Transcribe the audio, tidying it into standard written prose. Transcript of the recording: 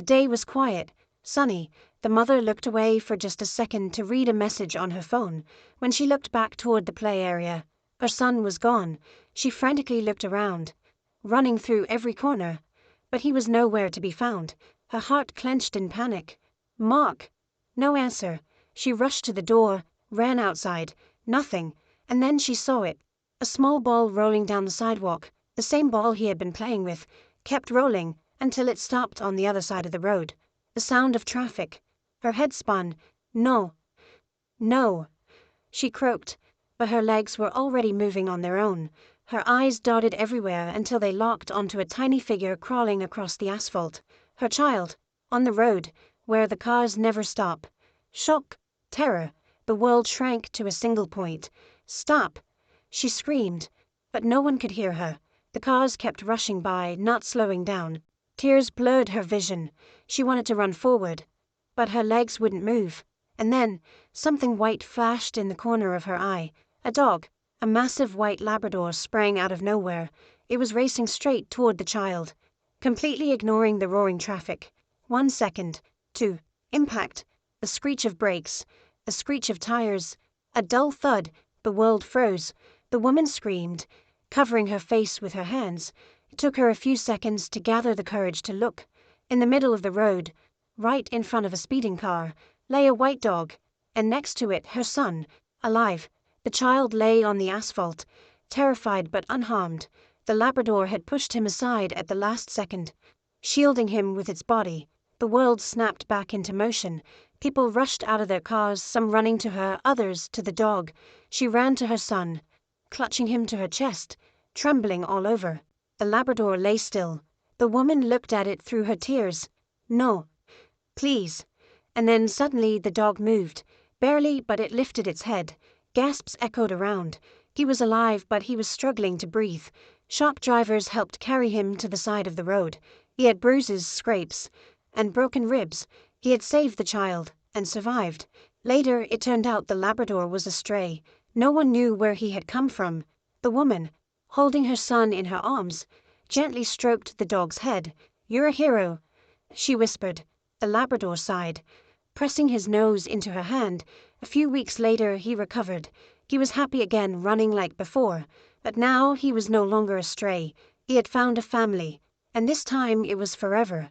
The day was quiet, sunny. The mother looked away for just a second to read a message on her phone. When she looked back toward the play area, her son was gone. She frantically looked around, running through every corner, but he was nowhere to be found. Her heart clenched in panic. Mark! No answer. She rushed to the door, ran outside. Nothing. And then she saw it. A small ball rolling down the sidewalk. The same ball he had been playing with. Kept rolling until it stopped on the other side of the road. The sound of traffic. Her head spun. No. No. She croaked, but her legs were already moving on their own. Her eyes darted everywhere until they locked onto a tiny figure crawling across the asphalt. Her child, on the road, where the cars never stop. Shock, terror, the world shrank to a single point. Stop! She screamed, but no one could hear her. The cars kept rushing by, not slowing down. Tears blurred her vision. She wanted to run forward, but her legs wouldn't move. And then, something white flashed in the corner of her eye. A dog, a massive white Labrador, sprang out of nowhere. It was racing straight toward the child, completely ignoring the roaring traffic. 1 second, 2, impact, a screech of brakes, a screech of tires, a dull thud. The world froze. The woman screamed, covering her face with her hands. It took her a few seconds to gather the courage to look. In the middle of the road, right in front of a speeding car, lay a white dog, and next to it her son, alive. The child lay on the asphalt, terrified but unharmed. The Labrador had pushed him aside at the last second, shielding him with its body. The world snapped back into motion. People rushed out of their cars, some running to her, others to the dog. She ran to her son, clutching him to her chest, trembling all over. The Labrador lay still. The woman looked at it through her tears. No. Please. And then suddenly the dog moved. Barely, but it lifted its head. Gasps echoed around. He was alive, but he was struggling to breathe. Shop drivers helped carry him to the side of the road. He had bruises, scrapes, and broken ribs. He had saved the child, and survived. Later, it turned out the Labrador was a stray. No one knew where he had come from. The woman, holding her son in her arms, gently stroked the dog's head. "You're a hero," she whispered. The Labrador sighed, pressing his nose into her hand. A few weeks later, he recovered. He was happy again, running like before. But now he was no longer a stray. He had found a family, and this time it was forever.